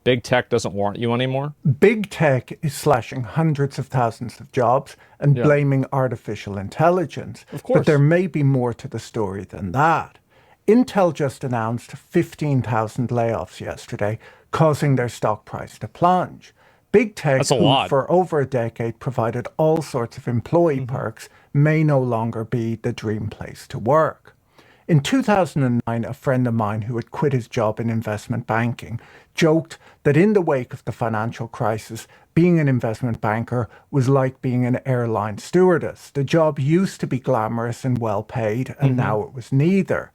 Big tech doesn't want you anymore? Big tech is slashing hundreds of thousands of jobs and Yeah, blaming artificial intelligence. of But there course. may be more to the story than that. Intel just announced 15,000 layoffs yesterday, causing their stock price to plunge. Big tech, That's a who lot. for over a decade provided all sorts of employee Hmm. perks, may no longer be the dream place to work. In 2009, a friend of mine who had quit his job in investment banking joked that in the wake of the financial crisis, being an investment banker was like being an airline stewardess. The job used to be glamorous and well paid, and Hmm. now it was neither.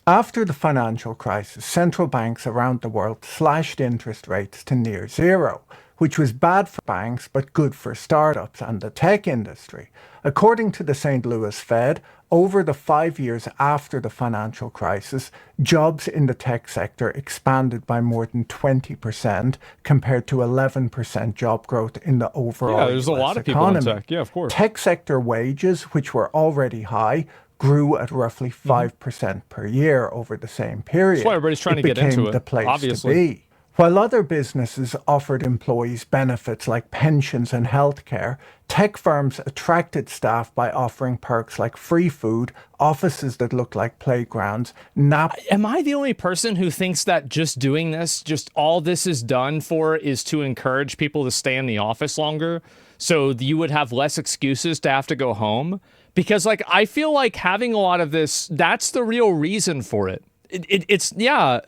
After the financial crisis, central banks around the world slashed interest rates to near zero, which was bad for banks but good for startups and the tech industry. According to the St. Louis Fed, over the 5 years after the financial crisis, jobs in the tech sector expanded by more than 20% compared to 11% job growth in the Yeah, overall there's a lot US of people in economy. tech. Yeah, of course. Tech sector wages, which were already high, grew at roughly Hmm. 5% per year over the same That's why period. everybody's trying It to get into became it, the place to obviously. be. While other businesses offered employees benefits like pensions and healthcare, tech firms attracted staff by offering perks like free food, offices that looked like playgrounds, nap. Am I the only person who thinks that just doing this, just all this is done for is to encourage people to stay in the office longer? So you would have less excuses to have to go home? Because, like, I feel like having a lot of this, that's the real reason for it. Yeah.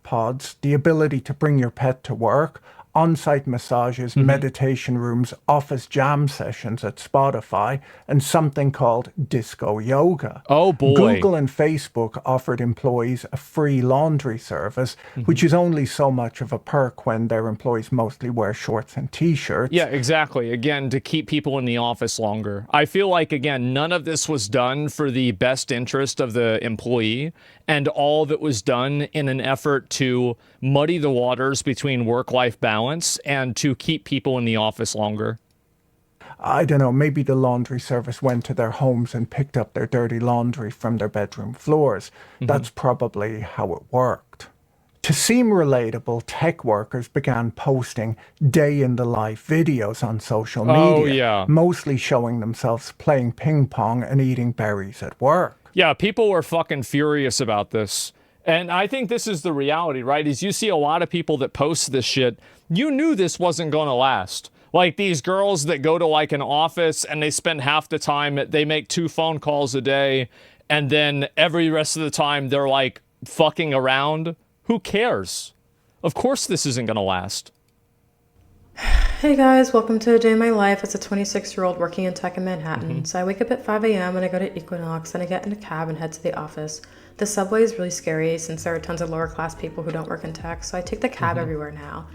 Pods, the ability to bring your pet to work, on site massages, Hmm. meditation rooms, office jam sessions at Spotify, and something called disco yoga. Oh, boy. Google and Facebook offered employees a free laundry service, Hmm. which is only so much of a perk when their employees mostly wear shorts and t Yeah, shirts. exactly. Again, to keep people in the office longer. I feel like, again, none of this was done for the best interest of the employee, and all of it was done in an effort to muddy the waters between work-life balance and to keep people in the office longer. I don't know, maybe the laundry service went to their homes and picked up their dirty laundry from their bedroom floors. Hmm. That's probably how it worked. To seem relatable, tech workers began posting day in the life videos on social Oh, media, yeah. mostly showing themselves playing ping pong and eating berries at work. Yeah, people were fucking furious about this. And I think this is the reality, right? Is you see a lot of people that post this shit, you knew this wasn't going to last. Like these girls that go to like an office and they spend half the time, they make 2 phone calls a day, and then every rest of the time they're like fucking around. Who cares? Of course this isn't going to last. Hey guys, welcome to a day in my life as a 26-year-old working in tech in Hmm. Manhattan. So I wake up at 5 a.m. and I go to Equinox and I get in a cab and head to the office. The subway is really scary since there are tons of lower class people who don't work in tech, so I take the cab Hmm. everywhere now.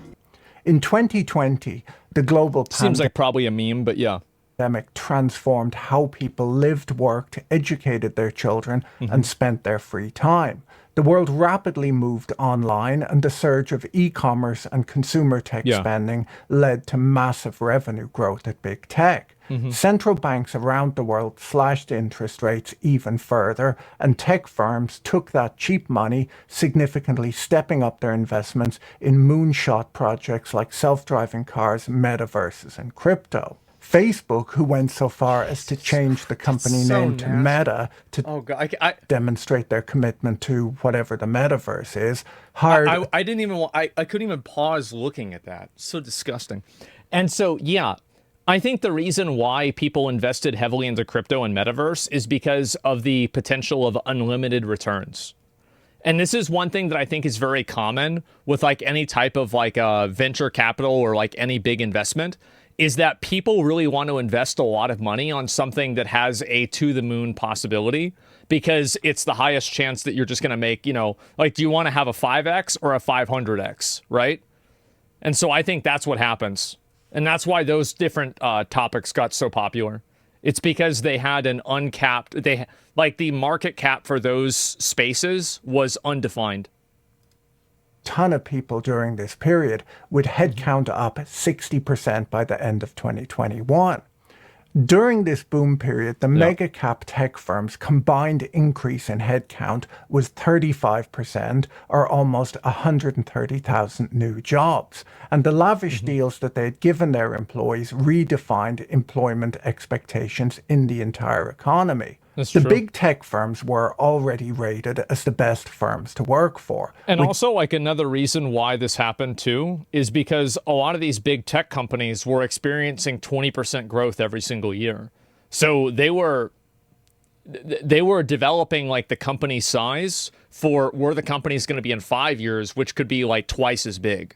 In 2020, the global Seems like probably a meme, but yeah. pandemic transformed how people lived, worked, educated their children, Hmm. and spent their free time. The world rapidly moved online, and the surge of e commerce and consumer tech Yeah. spending led to massive revenue growth at big tech. Hmm. Central banks around the world slashed interest rates even further, and tech firms took that cheap money, significantly stepping up their investments in moonshot projects like self driving cars, metaverses, and crypto. Facebook, who went so far as to Jesus change the Christ, that's company so name to nasty. Meta to Oh god, demonstrate their commitment to whatever the metaverse is, hired I didn't even I couldn't even pause looking at that. So disgusting. And so yeah, I think the reason why people invested heavily into crypto and metaverse is because of the potential of unlimited returns. And this is one thing that I think is very common with like any type of like venture capital or like any big investment is that people really want to invest a lot of money on something that has a to the moon possibility because it's the highest chance that you're just going to make, like do you want to have a 5x or a 500x, right? And so I think that's what happens. And that's why those different topics got so popular. It's because they had an uncapped, like the market cap for those spaces was undefined. ton of people during this period, with Hmm. headcount up 60% by the end of 2021. During this boom period, the mega cap tech firms' combined increase in headcount was 35%, or almost 130,000 new jobs. And the lavish deals that they had given their employees redefined employment expectations in the entire economy. That's the true. big tech firms were already rated as the best firms to work for. And also, like, another reason why this happened too is because a lot of these big tech companies were experiencing 20% growth every single year. So they were developing like the company size for where the company's going to be in 5 years, which could be like twice as big.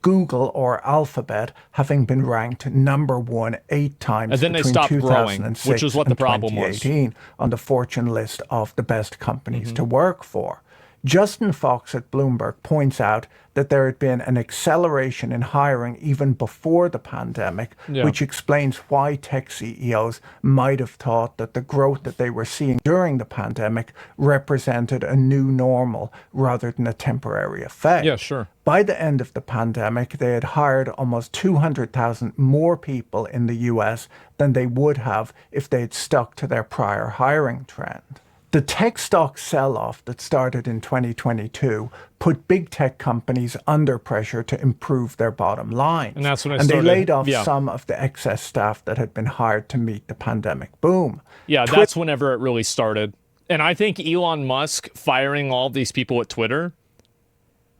Google or Alphabet having been ranked number one 8 times And then they between stopped 2006 growing, which is what the and problem was. 2018 on the Fortune list of the best companies to work for. Justin Fox at Bloomberg points out that there had been an acceleration in hiring even before the pandemic, which explains why tech CEOs might have thought that the growth that they were seeing during the pandemic represented a new normal rather than a temporary effect. Yeah, sure. By the end of the pandemic, they had hired almost 200,000 more people in the US than they would have if they had stuck to their prior hiring trend. The tech stock sell-off that started in 2022 put big tech companies under pressure to improve their bottom lines. And that's when they laid off some of the excess staff that had been hired to meet the pandemic boom. Yeah, that's whenever it really started. And I think Elon Musk firing all these people at Twitter,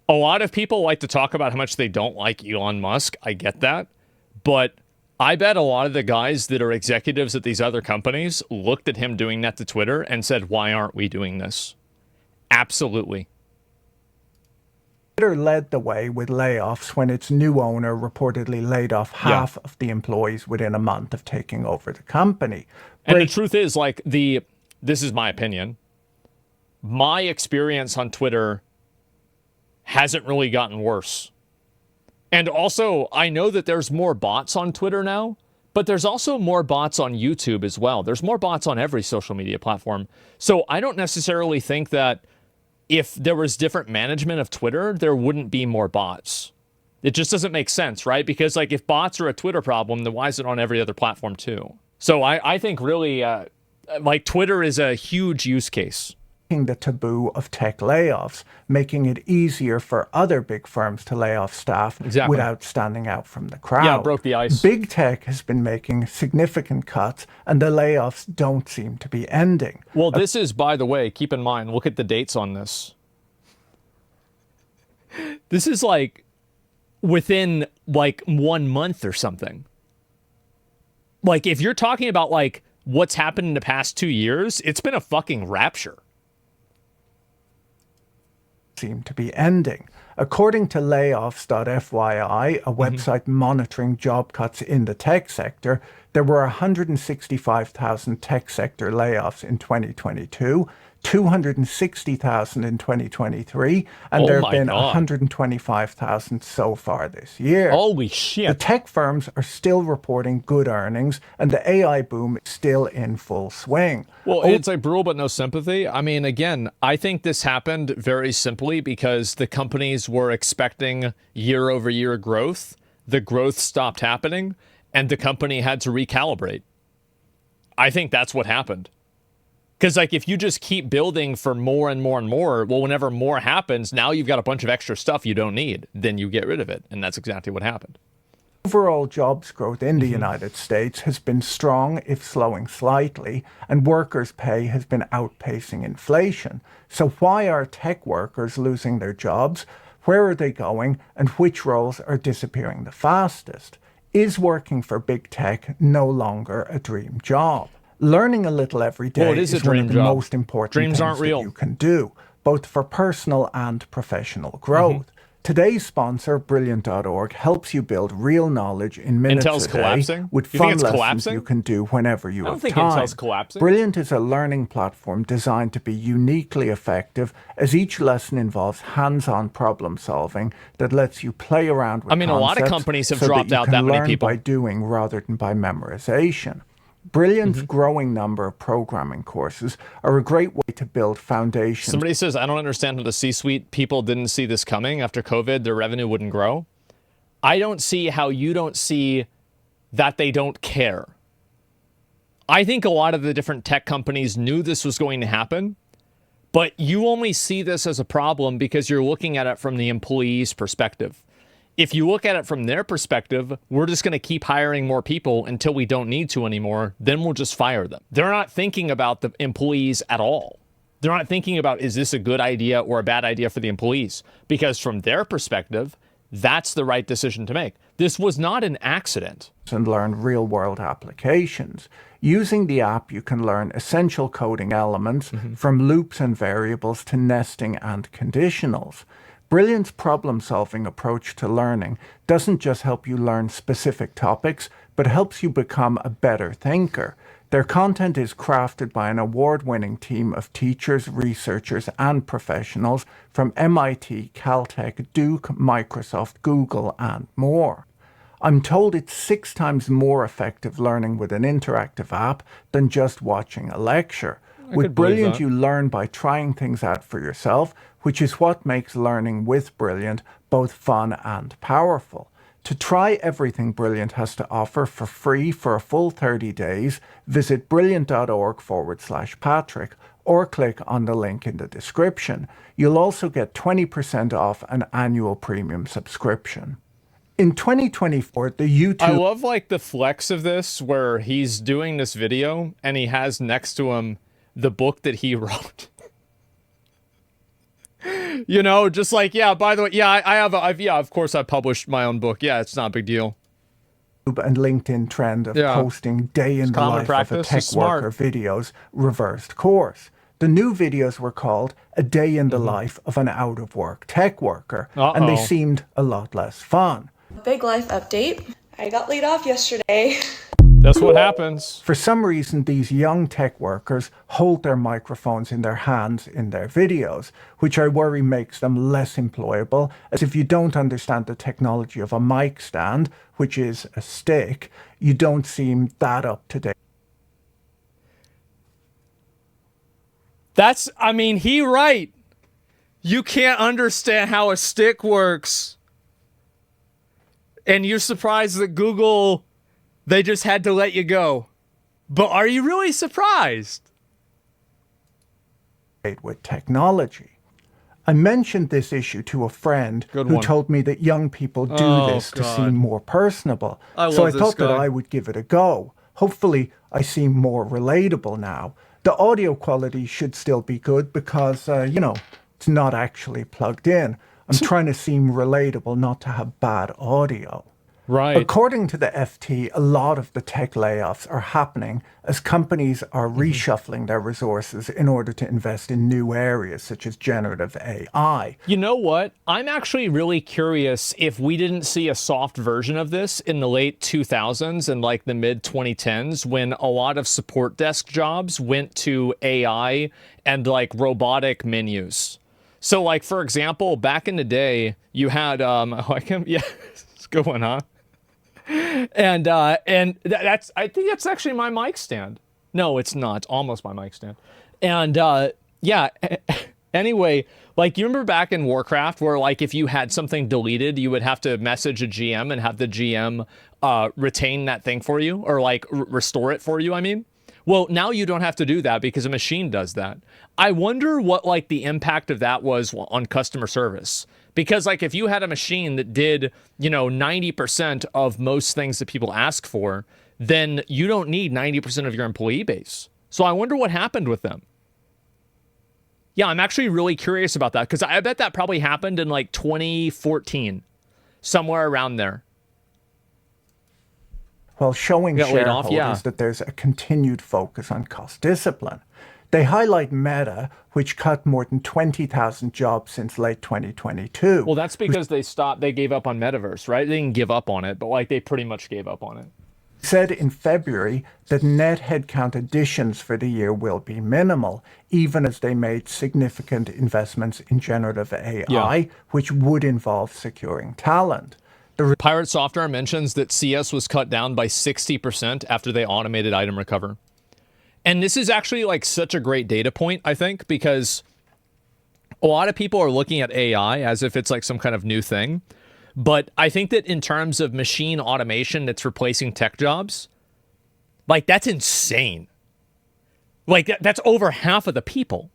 a lot of people like to talk about how much they don't like Elon Musk. I get that. But I bet a lot of the guys that are executives at these other companies looked at him doing that to Twitter and said, why aren't we doing this? Absolutely. Twitter led the way with layoffs when its new owner reportedly laid off half of the employees within a month of taking over the company. And the truth is, like, this is my opinion. My experience on Twitter hasn't really gotten worse. And also, I know that there's more bots on Twitter now, but there's also more bots on YouTube as well. There's more bots on every social media platform. So I don't necessarily think that if there was different management of Twitter, there wouldn't be more bots. It just doesn't make sense, right? Because, like, if bots are a Twitter problem, then why is it on every other platform too? So I think really, like, Twitter is a huge use case. The taboo of tech layoffs, making it easier for other big firms to lay off staff without standing out from the crowd. Yeah, it broke the ice. Big tech has been making significant cuts, and the layoffs don't seem to be ending. Well, this is, by the way, keep in mind, look at the dates on this. This is like within like 1 month or something. Like, if you're talking about like what's happened in the past 2 years, it's been a fucking rapture. Seem to be ending. According to layoffs.fyi, a website monitoring job cuts in the tech sector, there were 165,000 tech sector layoffs in 2022, 260,000 in 2023, and there have been 125,000 so far this year. Holy shit. The tech firms are still reporting good earnings, and the AI boom is still in full swing. Well, it's like brutal but no sympathy. I mean, again, I think this happened very simply because the companies were expecting year-over-year growth. The growth stopped happening, and the company had to recalibrate. I think that's what happened. Because, like, if you just keep building for more and more and more, well, whenever more happens, now you've got a bunch of extra stuff you don't need. Then you get rid of it. And that's exactly what happened. Overall jobs growth in the United States has been strong, if slowing slightly, and workers' pay has been outpacing inflation. So why are tech workers losing their jobs? Where are they going? And which roles are disappearing the fastest? Is working for big tech no longer a dream job? Learning a little every day is one of the most important things that you can do, both for personal and professional growth. Today's sponsor, Brilliant.org, helps you build real knowledge in minutes a day with fun lessons you can do whenever you have time. Intel's collapsing. Brilliant is a learning platform designed to be uniquely effective, as each lesson involves hands-on problem solving that lets you play around with concepts. A lot of companies have dropped out that many people. By doing rather than by memorization. Brilliant's growing number of programming courses are a great way to build foundations. Somebody says, I don't understand how the C-suite people didn't see this coming. After COVID, their revenue wouldn't grow. I don't see how you don't see that they don't care. I think a lot of the different tech companies knew this was going to happen, but you only see this as a problem because you're looking at it from the employee's perspective. If you look at it from their perspective, we're just going to keep hiring more people until we don't need to anymore. Then we'll just fire them. They're not thinking about the employees at all. They're not thinking about, is this a good idea or a bad idea for the employees? Because from their perspective, that's the right decision to make. This was not an accident. And learn real-world applications. Using the app, you can learn essential coding elements from loops and variables to nesting and conditionals. Brilliant's problem-solving approach to learning doesn't just help you learn specific topics, but helps you become a better thinker. Their content is crafted by an award-winning team of teachers, researchers, and professionals from MIT, Caltech, Duke, Microsoft, Google, and more. I'm told it's 6 times more effective learning with an interactive app than just watching a lecture. With Brilliant, you learn by trying things out for yourself, which is what makes learning with Brilliant both fun and powerful. To try everything Brilliant has to offer for free for a full 30 days, visit brilliant.org/Patrick or click on the link in the description. You'll also get 20% off an annual premium subscription. In 2024, the YouTube... I love like the flex of this where he's doing this video and he has next to him the book that he wrote. You know, just like, yeah, by the way, yeah, yeah, of course I published my own book. Yeah, it's not a big deal. And LinkedIn trend of posting day in the life of a tech worker videos reversed course. The new videos were called A Day in the Life of an Out-of-Work Tech Worker, and they seemed a lot less fun. Big life update. I got laid off yesterday. That's what happens. For some reason, these young tech workers hold their microphones in their hands in their videos, which I worry makes them less employable, as if you don't understand the technology of a mic stand, which is a stick, you don't seem that up to date. That's, I mean, he right. You can't understand how a stick works. And you're surprised that Google, they just had to let you go. But are you really surprised? With technology. I mentioned this issue to a friend who told me that young people do this to seem more personable. So I thought that I would give it a go. Hopefully, I seem more relatable now. The audio quality should still be good because, you know, it's not actually plugged in. I'm trying to seem relatable, not to have bad audio. Right. According to the FT, a lot of the tech layoffs are happening as companies are reshuffling their resources in order to invest in new areas such as generative AI. You know what? I'm actually really curious if we didn't see a soft version of this in the late 2000s and like the mid 2010s when a lot of support desk jobs went to AI and like robotic menus. So like, for example, back in the day, you had, yeah, it's a good one, huh? And that's, I think that's actually my mic stand. No, it's not. It's almost my mic stand. And yeah, anyway, like you remember back in Warcraft where like if you had something deleted, you would have to message a GM and have the GM retain that thing for you or like restore it for you, I mean. Well, now you don't have to do that because a machine does that. I wonder what like the impact of that was on customer service. Because like if you had a machine that did, you know, 90% of most things that people ask for, then you don't need 90% of your employee base. So I wonder what happened with them. Yeah, I'm actually really curious about that because I bet that probably happened in like 2014, somewhere around there. While showing shareholders that there's a continued focus on cost discipline. They highlight Meta, which cut more than 20,000 jobs since late 2022. Well, that's because they gave up on Metaverse, right? They didn't give up on it, but like they pretty much gave up on it. Said in February that net headcount additions for the year will be minimal, even as they made significant investments in generative AI, which would involve securing talent. Pirate Software mentions that CS was cut down by 60% after they automated item recover. And this is actually like such a great data point, I think, because a lot of people are looking at AI as if it's like some kind of new thing. But I think that in terms of machine automation that's replacing tech jobs, like that's insane. Like that's over half of the people.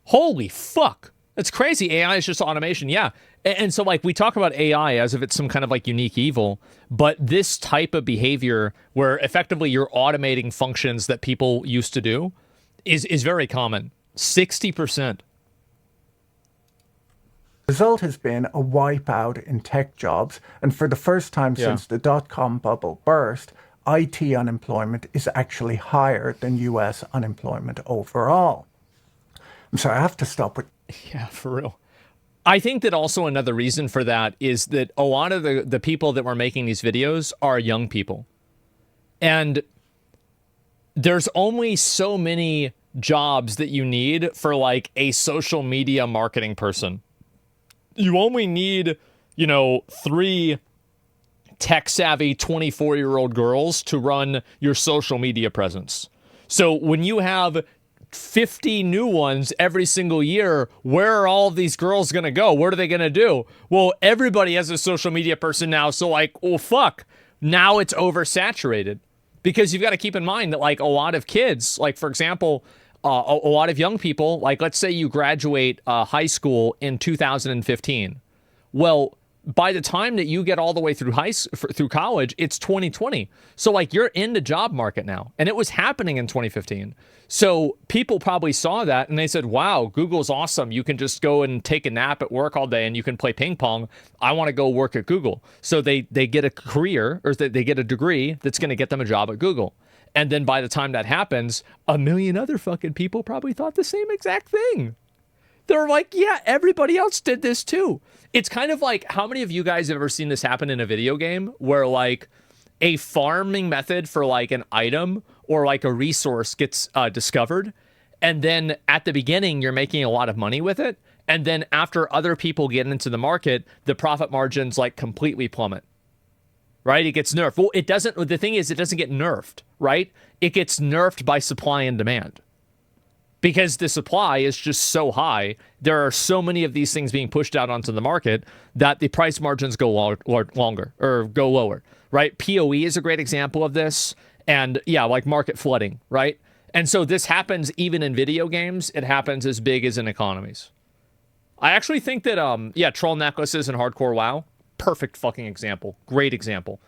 Holy fuck. That's crazy. AI is just automation. Yeah. And so like we talk about AI as if it's some kind of like unique evil, but this type of behavior where effectively you're automating functions that people used to do is very common. 60%. The result has been a wipeout in tech jobs, and for the first time since the dot-com bubble burst, IT unemployment is actually higher than US unemployment overall. I'm sorry, I have to stop with... Yeah, for real. I think that also another reason for that is that a lot of the people that were making these videos are young people. And there's only so many jobs that you need for like a social media marketing person. You only need, 3 tech-savvy 24-year-old girls to run your social media presence. So when you have 50 new ones every single year, where are all of these girls going to go? What are they going to do? Well, everybody has a social media person now, so like, oh, fuck. Now it's oversaturated. Because you've got to keep in mind that like a lot of kids, like for example, a lot of young people, like let's say you graduate high school in 2015. Well, by the time that you get all the way through through college, it's 2020. So like you're in the job market now, and it was happening in 2015. So people probably saw that and they said, wow, Google's awesome. You can just go and take a nap at work all day and you can play ping pong. I want to go work at Google. So they get a career, or they get a degree that's going to get them a job at Google. And then by the time that happens, a million other fucking people probably thought the same exact thing. They're like, yeah, everybody else did this too. It's kind of like, how many of you guys have ever seen this happen in a video game where like a farming method for like an item or like a resource gets discovered, and then at the beginning you're making a lot of money with it, and then after other people get into the market, the profit margins like completely plummet. Right? It gets nerfed. Well, it doesn't. The thing is, it doesn't get nerfed, right? It gets nerfed by supply and demand. Because the supply is just so high, there are so many of these things being pushed out onto the market that the price margins go longer or go lower, right? PoE is a great example of this. And yeah, like market flooding, right? And so this happens even in video games. It happens as big as in economies. I actually think that, troll necklaces and hardcore WoW, perfect fucking example. Great example.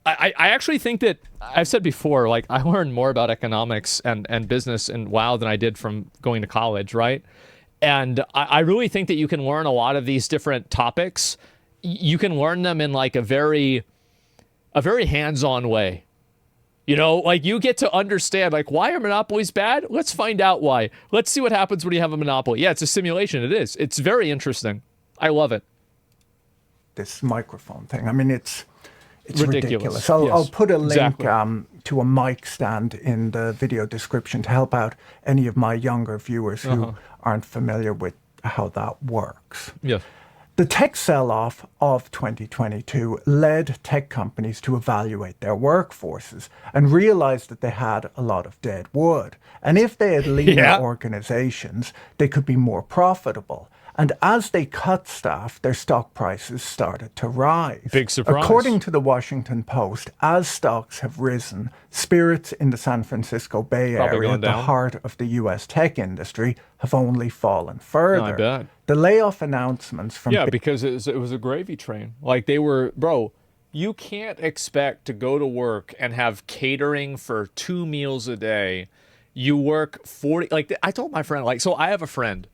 I actually think that, I've said before, like, I learned more about economics and business and WoW than I did from going to college, right? And I really think that you can learn a lot of these different topics. You can learn them in, like, a very hands-on way. Like, you get to understand, like, why are monopolies bad? Let's find out why. Let's see what happens when you have a monopoly. Yeah, it's a simulation. It is. It's very interesting. I love it. This microphone thing. I mean, it's ridiculous. Yes, I'll put a link exactly. to a mic stand in the video description to help out any of my younger viewers who aren't familiar with how that works. Yes. The tech sell-off of 2022 led tech companies to evaluate their workforces and realize that they had a lot of dead wood. And if they had leaner organizations, they could be more profitable. And as they cut staff, their stock prices started to rise. Big surprise. According to the Washington Post, as stocks have risen, spirits in the San Francisco Bay Area, the heart of the U.S. tech industry, have only fallen further. I bet. The layoff announcements from... Yeah, because it was a gravy train. Like they were... Bro, you can't expect to go to work and have catering for 2 meals a day. You work 40... Like, I told my friend, like, so I have a friend...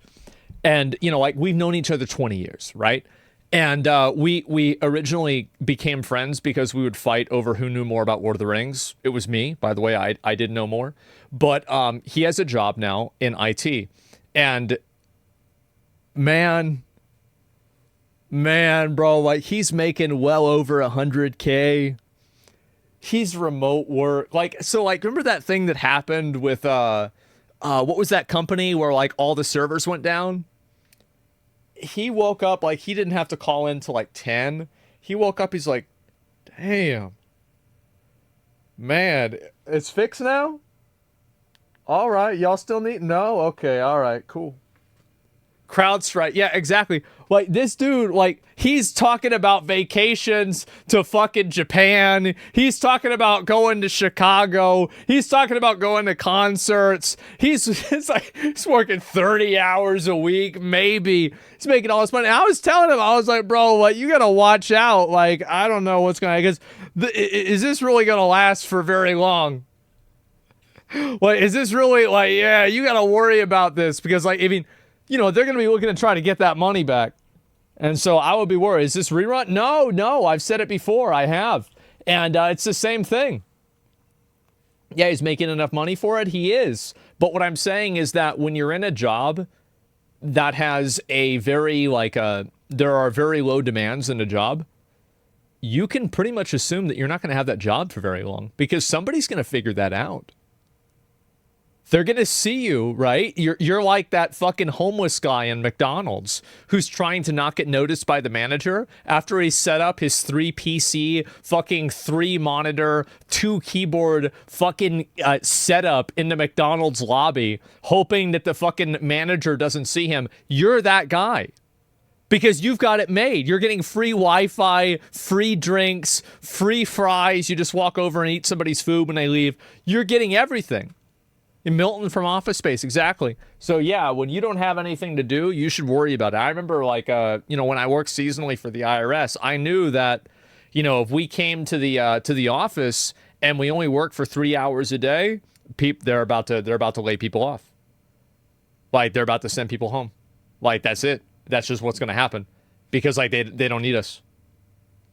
And, like, we've known each other 20 years, right? And we originally became friends because we would fight over who knew more about Lord of the Rings. It was me, by the way. I did know more. But he has a job now in IT. And, man, bro, like, he's making well over 100K. He's remote work. Like, so, like, remember that thing that happened with, what was that company where, like, all the servers went down? He woke up, like, he didn't have to call in till, like, 10. He woke up, he's like, damn. Man, it's fixed now? All right, y'all still need... No? Okay, all right, cool. CrowdStrike. Yeah, exactly. Like, this dude, like, he's talking about vacations to fucking Japan. He's talking about going to Chicago. He's talking about going to concerts. It's like, he's working 30 hours a week, maybe. He's making all this money. I was telling him, I was like, bro, like, you gotta watch out. Like, I don't know what's going to, because is this really going to last for very long? Like, is this really, like, yeah, you gotta worry about this, because, like, I mean, you know, they're going to be looking to try to get that money back. And so I would be worried. Is this rerun? No. I've said it before. I have. And it's the same thing. Yeah, he's making enough money for it. He is. But what I'm saying is that when you're in a job that has a very, there are very low demands in a job, you can pretty much assume that you're not going to have that job for very long, because somebody's going to figure that out. They're going to see you, right? You're like that fucking homeless guy in McDonald's who's trying to not get noticed by the manager after he set up his 3 PC, fucking 3 monitor, 2 keyboard fucking setup in the McDonald's lobby, hoping that the fucking manager doesn't see him. You're that guy. Because you've got it made. You're getting free Wi-Fi, free drinks, free fries. You just walk over and eat somebody's food when they leave. You're getting everything. In Milton from Office Space, exactly. So yeah, when you don't have anything to do, you should worry about it. I remember, like, you know, when I worked seasonally for the IRS, I knew that, you know, if we came to the office and we only worked for 3 hours a day, they're about to lay people off. Like, they're about to send people home. Like, that's it. That's just what's going to happen, because, like, they don't need us.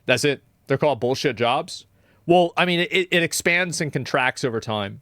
That's it. They're called bullshit jobs. Well, I mean, it expands and contracts over time.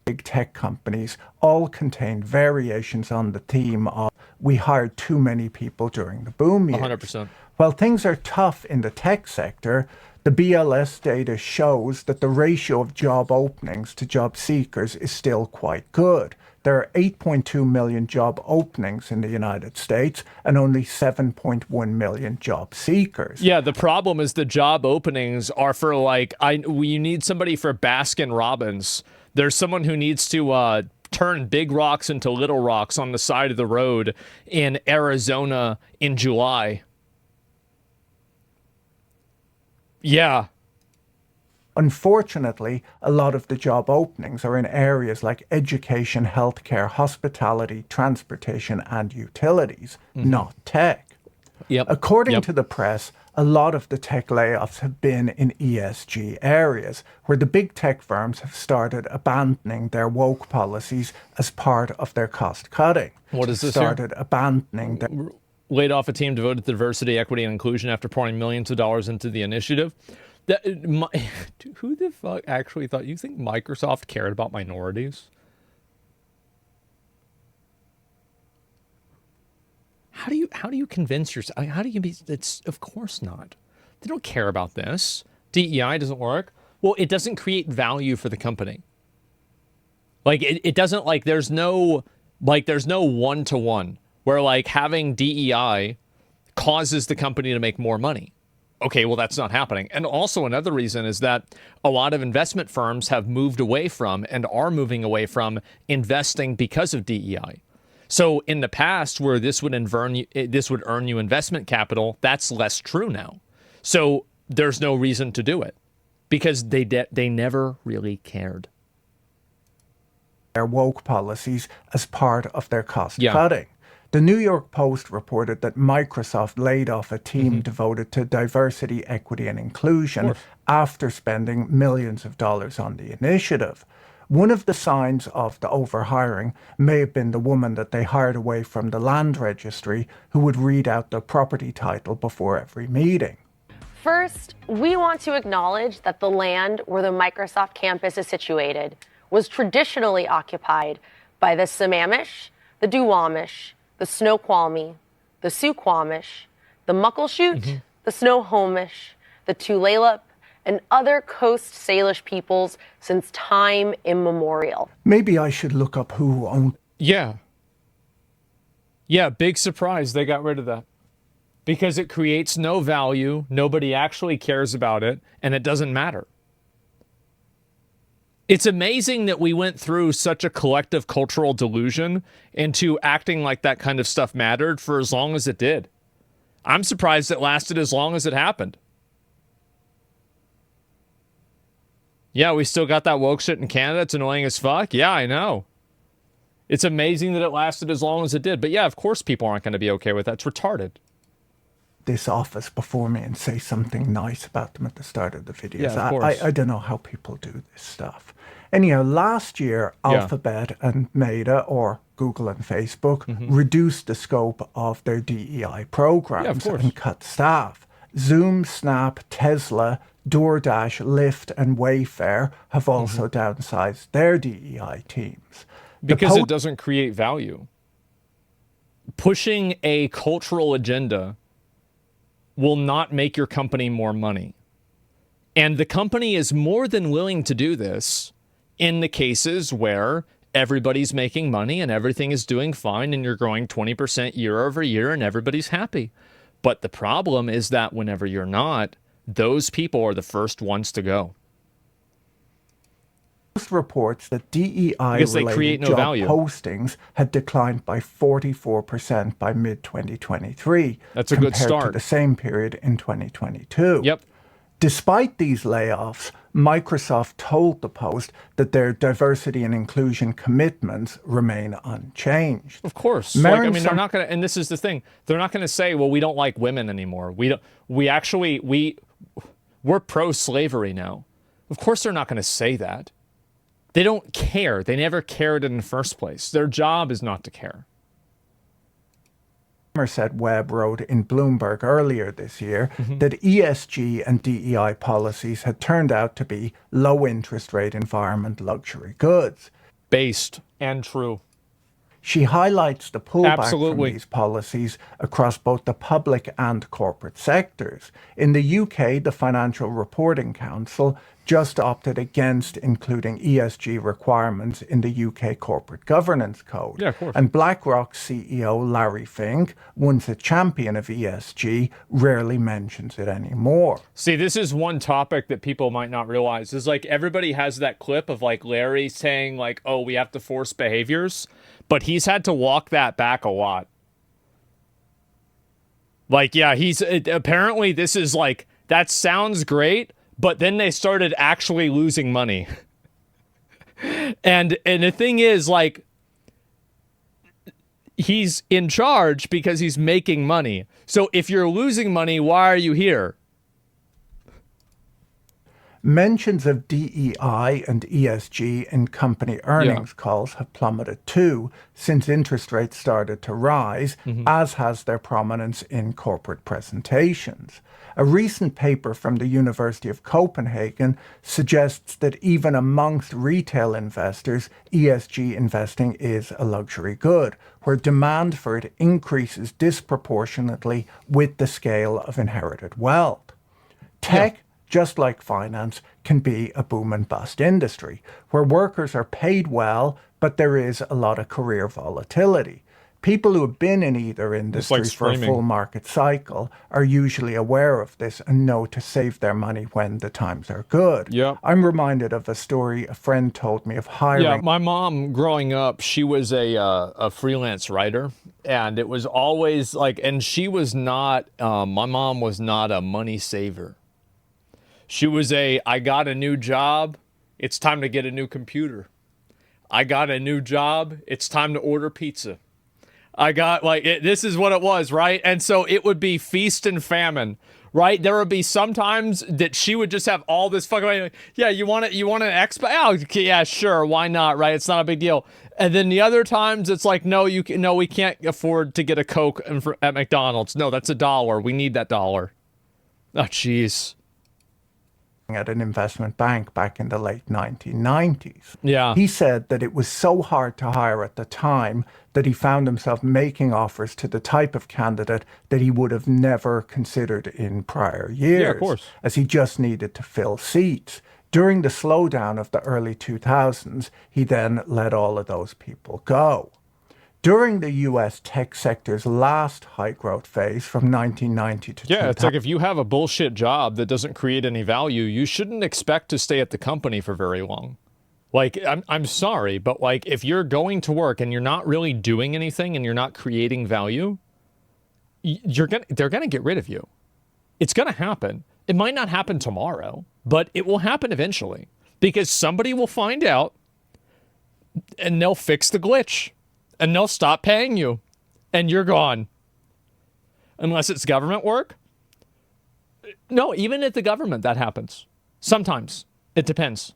Big tech companies all contain variations on the theme of we hired too many people during the boom years. 100%. While things are tough in the tech sector, the BLS data shows that the ratio of job openings to job seekers is still quite good. There are 8.2 million job openings in the United States and only 7.1 million job seekers. Yeah, the problem is the job openings are for, like, you need somebody for Baskin Robbins. There's someone who needs to turn big rocks into little rocks on the side of the road in Arizona in July. Yeah. Unfortunately, a lot of the job openings are in areas like education, healthcare, hospitality, transportation, and utilities, not tech. Yep. According to the press, a lot of the tech layoffs have been in ESG areas, where the big tech firms have started abandoning their woke policies as part of their cost cutting. What is this Started abandoning their... Laid off a team devoted to diversity, equity, and inclusion after pouring millions of dollars into the initiative. Who the fuck actually thought? You think Microsoft cared about minorities? How do you convince yourself? How do you be? It's of course not. They don't care about this. DEI doesn't work. Well, it doesn't create value for the company. Like, it doesn't, like, there's no 1-to-1 where, like, having DEI causes the company to make more money. Okay, well, that's not happening. And also another reason is that a lot of investment firms have moved away from and are moving away from investing because of DEI. So in the past, where this would earn you investment capital, that's less true now. So there's no reason to do it because they never really cared. Their woke policies as part of their cost cutting. The New York Post reported that Microsoft laid off a team devoted to diversity, equity, and inclusion after spending millions of dollars on the initiative. One of the signs of the overhiring may have been the woman that they hired away from the land registry who would read out the property title before every meeting. First, we want to acknowledge that the land where the Microsoft campus is situated was traditionally occupied by the Sammamish, the Duwamish, the Snoqualmie, the Suquamish, the Muckleshoot, the Snohomish, the Tulalip, and other Coast Salish peoples since time immemorial. Maybe I should look up who owned... Yeah, big surprise they got rid of that. Because it creates no value, nobody actually cares about it, and it doesn't matter. It's amazing that we went through such a collective cultural delusion into acting like that kind of stuff mattered for as long as it did. I'm surprised it lasted as long as it happened. Yeah, we still got that woke shit in Canada. It's annoying as fuck. Yeah, I know. It's amazing that it lasted as long as it did. But yeah, of course people aren't going to be okay with that. It's retarded. This office before me and say something nice about them at the start of the videos. Yeah, of course. I don't know how people do this stuff. Anyhow, last year, Alphabet and Meta, or Google and Facebook, reduced the scope of their DEI programs and cut staff. Zoom, Snap, Tesla, DoorDash, Lyft, and Wayfair have also downsized their DEI teams. Because it doesn't create value. Pushing a cultural agenda will not make your company more money. And the company is more than willing to do this in the cases where everybody's making money and everything is doing fine and you're growing 20% year over year and everybody's happy. But the problem is that whenever you're not, those people are the first ones to go. Reports that DEI-related job value. postings had declined by 44% by mid-2023. That's a good start. Compared to the same period in 2022. Yep. Despite these layoffs, Microsoft told the Post that their diversity and inclusion commitments remain unchanged. Of course. They're not going to, and this is the thing, they're not going to say, well, we don't like women anymore. We're pro-slavery now. Of course they're not going to say that. They don't care. They never cared in the first place. Their job is not to care. Somerset Webb wrote in Bloomberg earlier this year that ESG and DEI policies had turned out to be low interest rate environment luxury goods. Based and true. She highlights the pullback from these policies across both the public and corporate sectors. In the UK, the Financial Reporting Council just opted against including ESG requirements in the UK Corporate Governance Code. Yeah, of course. And BlackRock's CEO Larry Fink, once a champion of ESG, rarely mentions it anymore. See, this is one topic that people might not realize. Is like everybody has that clip of like Larry saying like, oh, we have to force behaviors. But he's had to walk that back a lot. Like, yeah, apparently this is like, that sounds great, but then they started actually losing money. and the thing is, like, he's in charge because he's making money. So if you're losing money, why are you here? Mentions of DEI and ESG in company earnings calls have plummeted too since interest rates started to rise, as has their prominence in corporate presentations. A recent paper from the University of Copenhagen suggests that even amongst retail investors, ESG investing is a luxury good, where demand for it increases disproportionately with the scale of inherited wealth. Tech, just like finance, can be a boom and bust industry, where workers are paid well, but there is a lot of career volatility. People who have been in either industry for a full market cycle are usually aware of this and know to save their money when the times are good. Yep. I'm reminded of a story a friend told me of hiring. Yeah, my mom growing up, she was a freelance writer, and it was always like, and she was not, my mom was not a money saver. She was I got a new job, it's time to get a new computer. I got a new job, it's time to order pizza. I got this is what it was, right? And so it would be feast and famine, right? There would be sometimes that she would just have all this fucking money. Yeah, you want an Xbox? Oh, yeah, sure, why not, right? It's not a big deal. And then the other times it's like, no, we can't afford to get a Coke at McDonald's. No, that's $1. We need that dollar. Oh, jeez. At an investment bank back in the late 1990s. Yeah. He said that it was so hard to hire at the time that he found himself making offers to the type of candidate that he would have never considered in prior years. Yeah, of course. As he just needed to fill seats. During the slowdown of the early 2000s, he then let all of those people go. During the U.S. tech sector's last high-growth phase from 1990 to 2000. Yeah, it's like if you have a bullshit job that doesn't create any value, you shouldn't expect to stay at the company for very long. Like, I'm sorry, but like, if you're going to work and you're not really doing anything and you're not creating value, they're gonna get rid of you. It's gonna happen. It might not happen tomorrow, but it will happen eventually because somebody will find out and they'll fix the glitch and they'll stop paying you and you're gone. Unless it's government work. No, even at the government, that happens. Sometimes. It depends.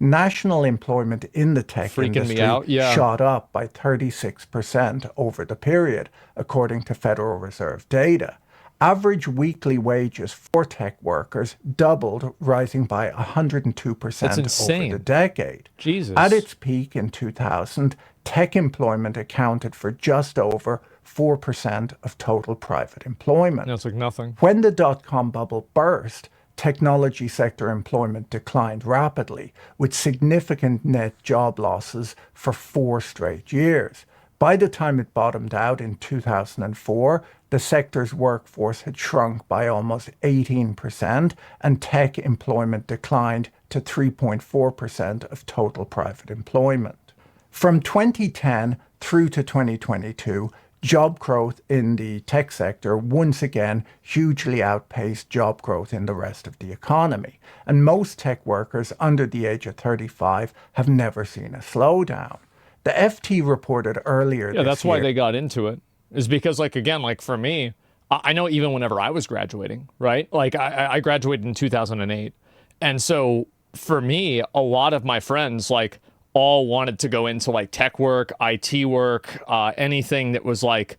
National employment in the tech industry shot up by 36% over the period, according to Federal Reserve data. Average weekly wages for tech workers doubled, rising by 102% over the decade. Jesus. At its peak in 2000, tech employment accounted for just over 4% of total private employment. That's like nothing. When the dot-com bubble burst, technology sector employment declined rapidly, with significant net job losses for 4 straight years. By the time it bottomed out in 2004, the sector's workforce had shrunk by almost 18%, and tech employment declined to 3.4% of total private employment. From 2010 through to 2022, job growth in the tech sector once again hugely outpaced job growth in the rest of the economy. And most tech workers under the age of 35 have never seen a slowdown. The FT reported earlier this year... Yeah, that's why they got into it. Is because, like, again, like for me, I know even whenever I was graduating, right? Like I graduated in 2008. And so for me, a lot of my friends, like, all wanted to go into like tech work, IT work, anything that was like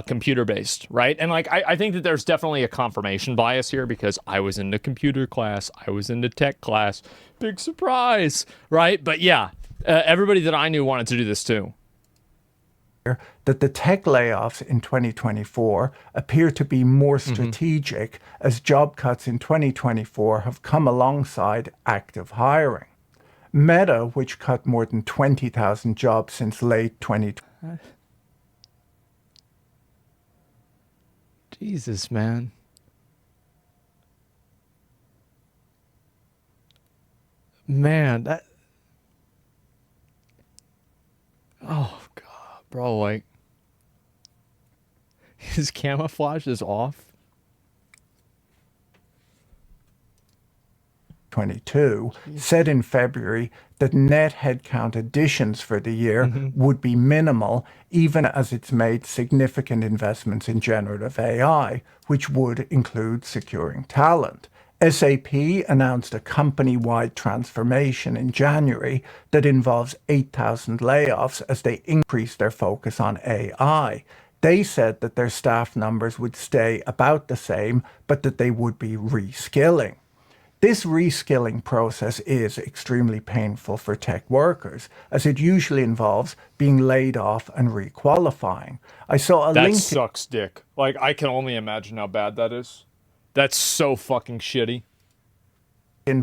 computer based, right? And like I think that there's definitely a confirmation bias here because I was into computer class, I was into tech class, big surprise, right? But yeah, everybody that I knew wanted to do this too. That the tech layoffs in 2024 appear to be more strategic as job cuts in 2024 have come alongside active hiring. Meta, which cut more than 20,000 jobs since late 2020. Jesus, man. Man, that... Oh, God, bro, like... His camouflage is off. 2022 said in February that net headcount additions for the year would be minimal, even as it's made significant investments in generative AI, which would include securing talent. SAP announced a company-wide transformation in January that involves 8,000 layoffs as they increase their focus on AI. They said that their staff numbers would stay about the same, but that they would be reskilling. This reskilling process is extremely painful for tech workers, as it usually involves being laid off and requalifying. I saw a That sucks, dick. Like, I can only imagine how bad that is. That's so fucking shitty.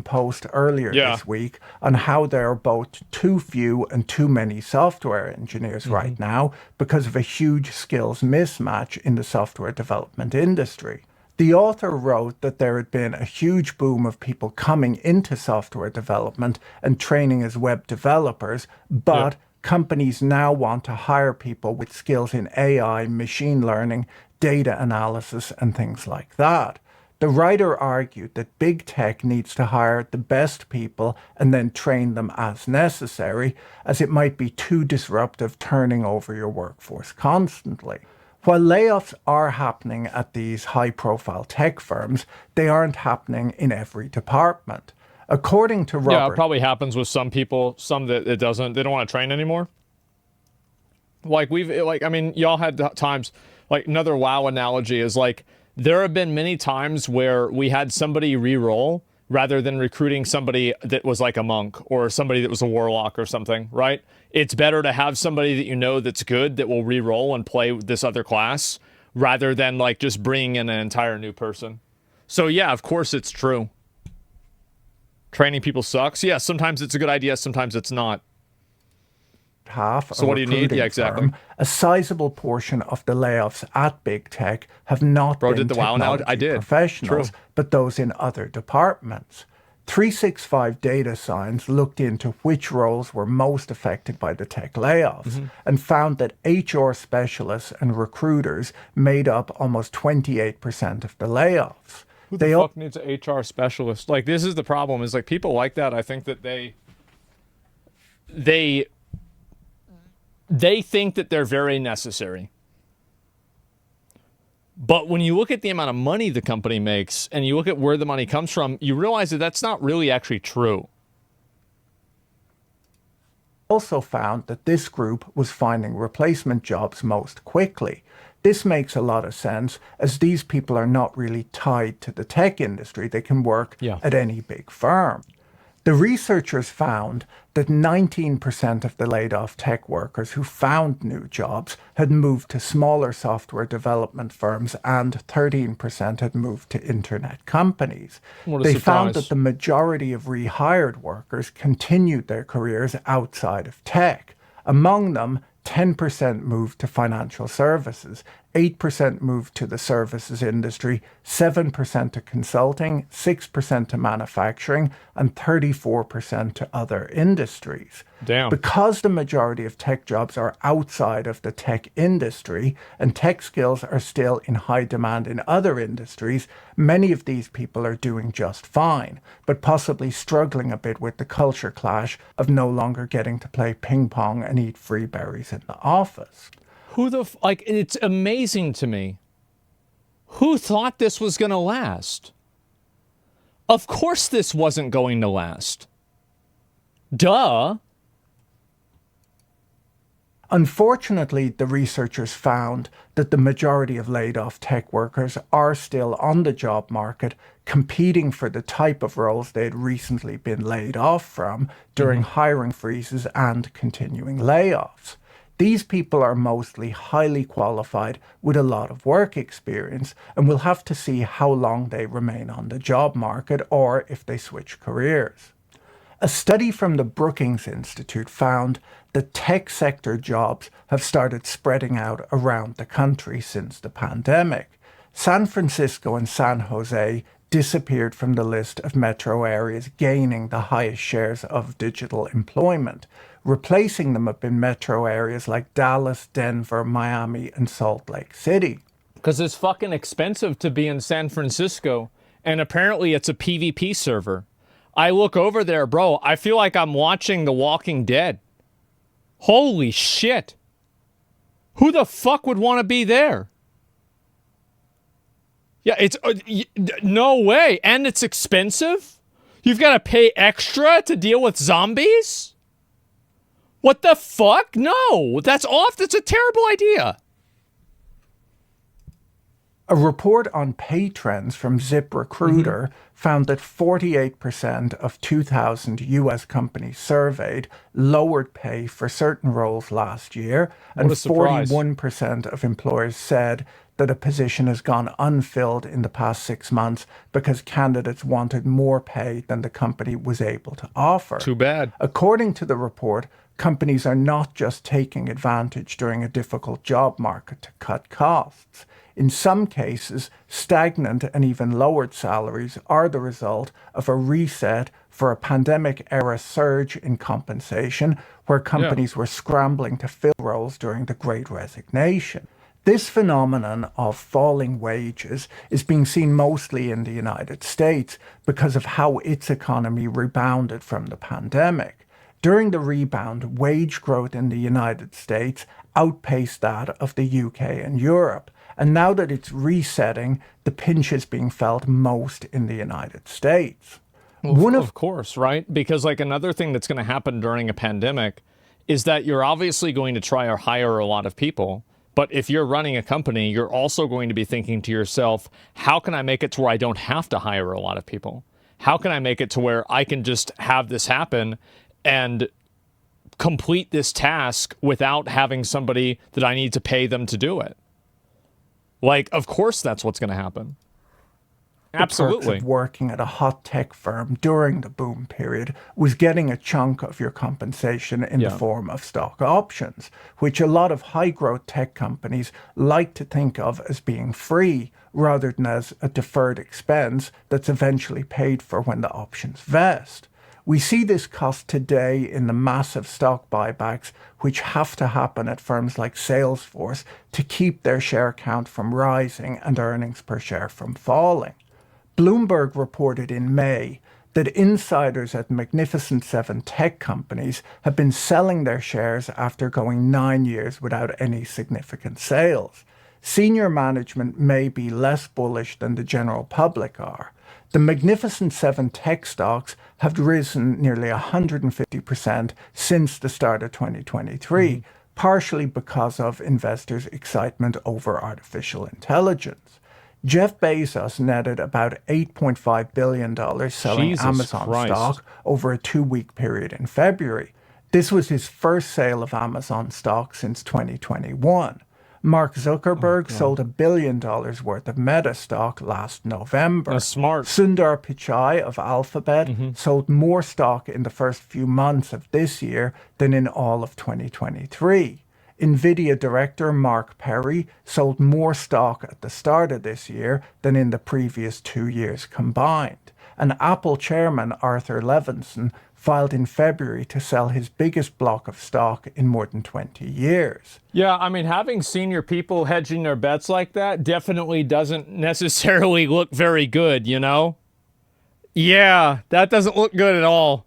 Post earlier this week on how there are both too few and too many software engineers right now because of a huge skills mismatch in the software development industry. The author wrote that there had been a huge boom of people coming into software development and training as web developers, but companies now want to hire people with skills in AI, machine learning, data analysis, and things like that. The writer argued that big tech needs to hire the best people and then train them as necessary, as it might be too disruptive turning over your workforce constantly. While layoffs are happening at these high-profile tech firms, they aren't happening in every department. According to Robert... Yeah, it probably happens with some people, some that it doesn't. They don't want to train anymore. Like, I mean, y'all had times, like, another WoW analogy is, like, there have been many times where we had somebody re-roll rather than recruiting somebody that was like a monk or somebody that was a warlock or something, right? It's better to have somebody that you know that's good that will re-roll and play this other class rather than like just bringing in an entire new person. So yeah, of course it's true. Training people sucks. Yeah, sometimes it's a good idea, sometimes it's not. Half so what do you need? Yeah, exactly. Firm, a sizable portion of the layoffs at big tech have not been did the WoW now? I did. Professionals, but those in other departments. 365 Data Science looked into which roles were most affected by the tech layoffs and found that HR specialists and recruiters made up almost 28% of the layoffs. Who the fuck needs an HR specialist? Like, this is the problem, is like people like that, I think that they think that they're very necessary. But when you look at the amount of money the company makes and you look at where the money comes from, you realize that that's not really actually true. Also found that this group was finding replacement jobs most quickly. This makes a lot of sense, as these people are not really tied to the tech industry. They can work at any big firm. The researchers found that 19% of the laid-off tech workers who found new jobs had moved to smaller software development firms, and 13% had moved to internet companies. They found that the majority of rehired workers continued their careers outside of tech. Among them, 10% moved to financial services, 8% moved to the services industry, 7% to consulting, 6% to manufacturing, and 34% to other industries. Damn. Because the majority of tech jobs are outside of the tech industry and tech skills are still in high demand in other industries, many of these people are doing just fine, but possibly struggling a bit with the culture clash of no longer getting to play ping pong and eat free berries in the office. Like, it's amazing to me. Who thought this was going to last? Of course this wasn't going to last. Duh. Unfortunately, the researchers found that the majority of laid-off tech workers are still on the job market, competing for the type of roles they had recently been laid off from during hiring freezes and continuing layoffs. These people are mostly highly qualified with a lot of work experience, and we'll have to see how long they remain on the job market or if they switch careers. A study from the Brookings Institute found that tech sector jobs have started spreading out around the country since the pandemic. San Francisco and San Jose disappeared from the list of metro areas gaining the highest shares of digital employment. Replacing them have been metro areas like Dallas, Denver, Miami, and Salt Lake City. Because it's fucking expensive to be in San Francisco, and apparently it's a PvP server. I look over there, bro, I feel like I'm watching The Walking Dead. Holy shit. Who the fuck would want to be there? Yeah, it's... no way. And it's expensive? You've got to pay extra to deal with zombies? What the fuck? No, that's off. That's a terrible idea. A report on pay trends from ZipRecruiter found that 48% of 2,000 US companies surveyed lowered pay for certain roles last year, and 41% of employers said that a position has gone unfilled in the past 6 months because candidates wanted more pay than the company was able to offer. Too bad. According to the report, companies are not just taking advantage during a difficult job market to cut costs. In some cases, stagnant and even lowered salaries are the result of a reset for a pandemic-era surge in compensation, where companies were scrambling to fill roles during the Great Resignation. This phenomenon of falling wages is being seen mostly in the United States because of how its economy rebounded from the pandemic. During the rebound, wage growth in the United States outpaced that of the UK and Europe. And now that it's resetting, the pinch is being felt most in the United States. Well, of course, right? Because like another thing that's going to happen during a pandemic is that you're obviously going to try to hire a lot of people. But if you're running a company, you're also going to be thinking to yourself, how can I make it to where I don't have to hire a lot of people? How can I make it to where I can just have this happen and complete this task without having somebody that I need to pay them to do it? Like, of course that's what's going to happen. the perks Absolutely. of working at a hot tech firm during the boom period was getting a chunk of your compensation in the form of stock options, which a lot of high growth tech companies like to think of as being free rather than as a deferred expense that's eventually paid for when the options vest. We see this cost today in the massive stock buybacks which have to happen at firms like Salesforce to keep their share count from rising and earnings per share from falling. Bloomberg reported in May that insiders at Magnificent Seven tech companies have been selling their shares after going 9 years without any significant sales. Senior management may be less bullish than the general public are. The Magnificent Seven tech stocks have risen nearly 150% since the start of 2023, partially because of investors' excitement over artificial intelligence. Jeff Bezos netted about $8.5 billion selling Jesus Amazon Christ. stock over a 2-week period in February. This was his first sale of Amazon stock since 2021. Mark Zuckerberg sold $1 billion worth of Meta stock last November. That's smart. Sundar Pichai of Alphabet sold more stock in the first few months of this year than in all of 2023. NVIDIA director Mark Perry sold more stock at the start of this year than in the previous 2 years combined. And Apple chairman Arthur Levinson filed in February to sell his biggest block of stock in more than 20 years. Yeah, I mean, having senior people hedging their bets like that definitely doesn't necessarily look very good, you know? Yeah, that doesn't look good at all.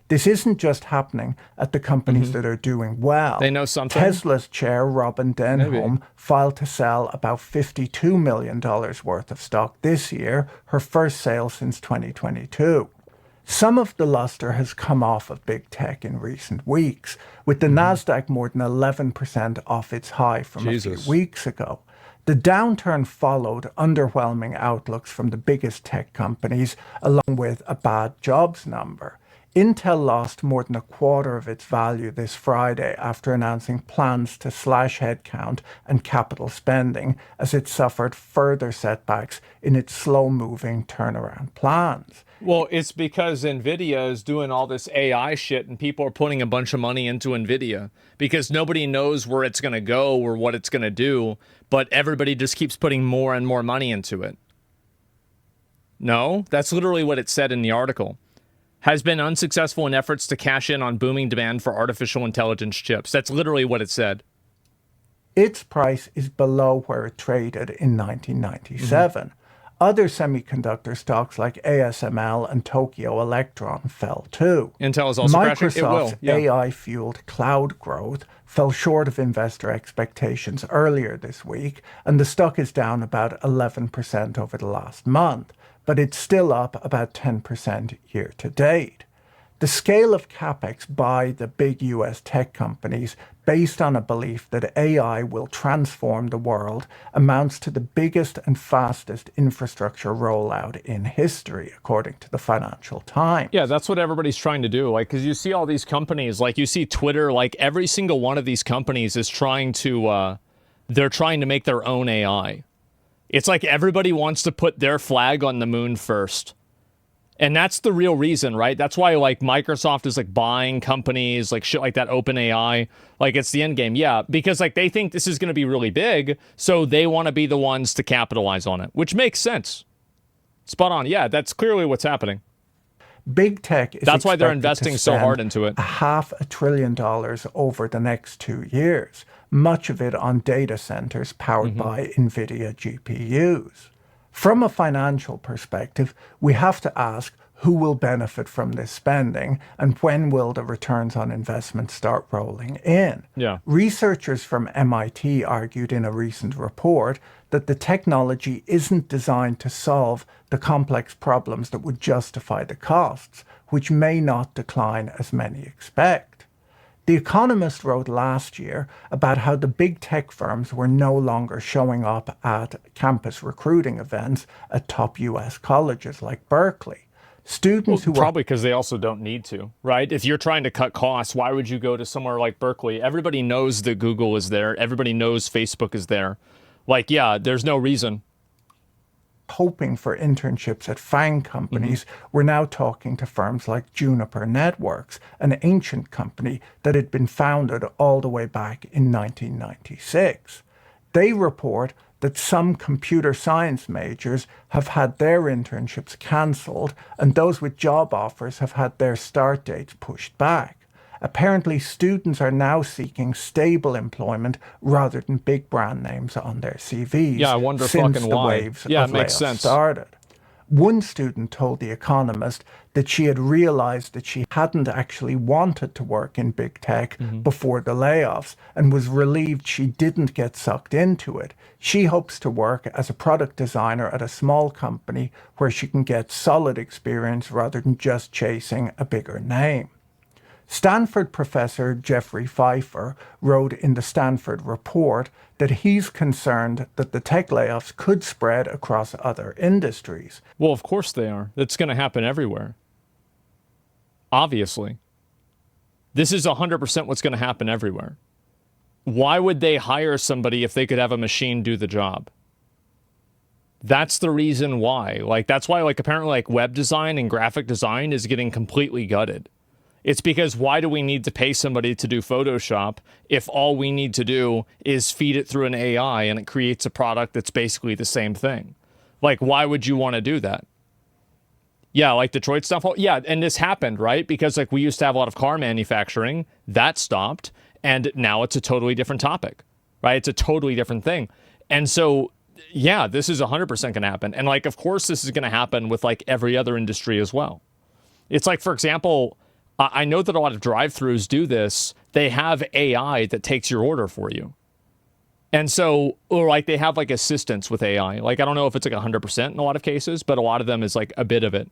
This isn't just happening at the companies that are doing well. They know something. Tesla's chair, Robin Denholm, filed to sell about $52 million worth of stock this year, her first sale since 2022. Some of the luster has come off of big tech in recent weeks, with the Nasdaq more than 11% off its high from a few weeks ago. The downturn followed underwhelming outlooks from the biggest tech companies, along with a bad jobs number. Intel lost more than a quarter of its value this Friday after announcing plans to slash headcount and capital spending as it suffered further setbacks in its slow-moving turnaround plans. Well, it's because NVIDIA is doing all this AI shit and people are putting a bunch of money into NVIDIA because nobody knows where it's going to go or what it's going to do, but everybody just keeps putting more and more money into it. No, that's literally what it said in the article. Has been unsuccessful in efforts to cash in on booming demand for artificial intelligence chips. That's literally what it said. Its price is below where it traded in 1997. Other semiconductor stocks like ASML and Tokyo Electron fell too. Intel is also crashing. It will. Microsoft's Yeah. AI-fueled cloud growth fell short of investor expectations earlier this week, and the stock is down about 11% over the last month, but it's still up about 10% year to date. The scale of capex by the big US tech companies, based on a belief that AI will transform the world, amounts to the biggest and fastest infrastructure rollout in history, according to the Financial Times. Yeah, that's what everybody's trying to do. Like, because you see all these companies, like you see Twitter, like every single one of these companies is trying to, they're trying to make their own AI. It's like everybody wants to put their flag on the moon first. And that's the real reason, right? That's why, like, Microsoft is, like, buying companies, like, shit like that, OpenAI. Like, it's the end game. Yeah, because, like, they think this is going to be really big, so they want to be the ones to capitalize on it, which makes sense. Spot on. Yeah, that's clearly what's happening. Big tech is That's why they're expected to investing so spend hard into it. $500 billion over the next 2 years, much of it on data centers powered by NVIDIA GPUs. From a financial perspective, we have to ask who will benefit from this spending and when will the returns on investment start rolling in. Yeah. Researchers from MIT argued in a recent report that the technology isn't designed to solve the complex problems that would justify the costs, which may not decline as many expect. The Economist wrote last year about how the big tech firms were no longer showing up at campus recruiting events at top US colleges like Berkeley. Students who Probably because they also don't need to, right? If you're trying to cut costs, why would you go to somewhere like Berkeley? Everybody knows that Google is there. Everybody knows Facebook is there. Like, yeah, there's no reason. hoping for internships at FANG companies were now talking to firms like Juniper Networks, an ancient company that had been founded all the way back in 1996. They report that some computer science majors have had their internships cancelled, and those with job offers have had their start dates pushed back. Apparently, students are now seeking stable employment rather than big brand names on their CVs. Yeah, I wonder since fucking the why. waves Yeah, of it makes layoffs sense. started. One student told The Economist that she had realized that she hadn't actually wanted to work in big tech before the layoffs and was relieved she didn't get sucked into it. She hopes to work as a product designer at a small company where she can get solid experience rather than just chasing a bigger name. Stanford professor Jeffrey Pfeiffer wrote in the Stanford Report that he's concerned that the tech layoffs could spread across other industries. Well, of course they are. That's going to happen everywhere. Obviously. This is 100% what's going to happen everywhere. Why would they hire somebody if they could have a machine do the job? That's the reason why. Like, that's why, like, apparently, like, web design and graphic design is getting completely gutted. It's because why do we need to pay somebody to do Photoshop if all we need to do is feed it through an AI and it creates a product that's basically the same thing? Like, why would you want to do that? Yeah, like Detroit stuff. Yeah, and this happened, right? Because like we used to have a lot of car manufacturing. That stopped. And now it's a totally different topic, right? It's a totally different thing. And so, yeah, this is 100% going to happen. And like, of course, this is going to happen with like every other industry as well. It's like, for example, I know that a lot of drive-thrus do this. They have AI that takes your order for you. And so, or like they have like assistants with AI. Like, I don't know if it's like 100% in a lot of cases, but a lot of them is like a bit of it.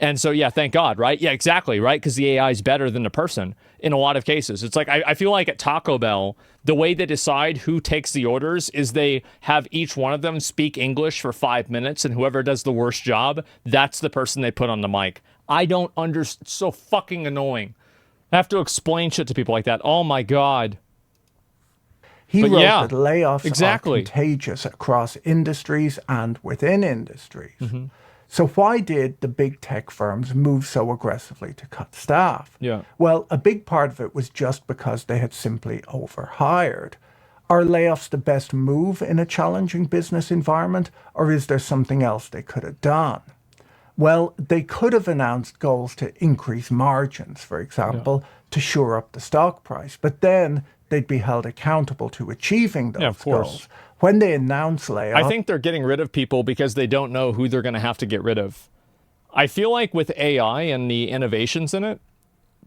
And so, yeah, thank God, right? Yeah, exactly, right? Because the AI is better than the person in a lot of cases. It's like, I feel like at Taco Bell, the way they decide who takes the orders is they have each one of them speak English for 5 minutes, and whoever does the worst job, that's the person they put on the mic. I don't understand. It's so fucking annoying. I have to explain shit to people like that. Oh my God. He But wrote yeah, that layoffs exactly. are contagious across industries and within industries. So why did the big tech firms move so aggressively to cut staff? Yeah. Well, a big part of it was just because they had simply overhired. Are layoffs the best move in a challenging business environment, or is there something else they could have done? Well, they could have announced goals to increase margins, for example, to shore up the stock price, but then they'd be held accountable to achieving those of course. goals. When they announce layoffs, I think they're getting rid of people because they don't know who they're going to have to get rid of. I feel like with AI and the innovations in it,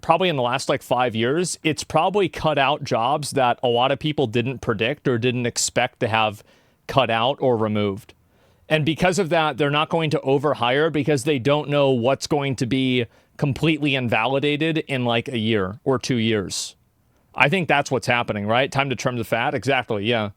probably in the last like 5 years, it's probably cut out jobs that a lot of people didn't predict or didn't expect to have cut out or removed. And because of that, they're not going to overhire because they don't know what's going to be completely invalidated in like a year or 2 years. I think that's what's happening, right? Time to trim the fat. Exactly. Yeah.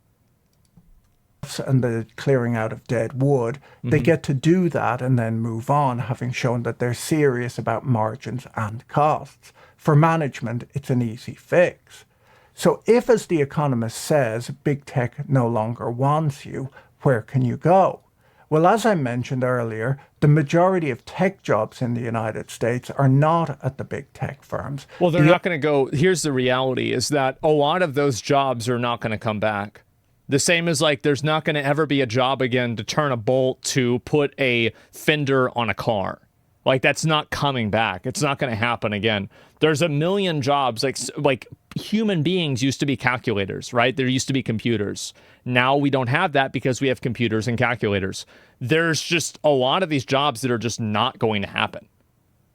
and the clearing out of dead wood, they get to do that and then move on, having shown that they're serious about margins and costs. For management, it's an easy fix. So if, as The Economist says, big tech no longer wants you, where can you go? Well, as I mentioned earlier, the majority of tech jobs in the United States are not at the big tech firms. Well, they're not going to go. Here's the reality is that a lot of those jobs are not going to come back. The same as like there's not going to ever be a job again to turn a bolt to put a fender on a car. Like that's not coming back. It's not going to happen again. There's a million jobs like human beings used to be calculators, right? There used to be computers. Now we don't have that because we have computers and calculators. There's just a lot of these jobs that are just not going to happen.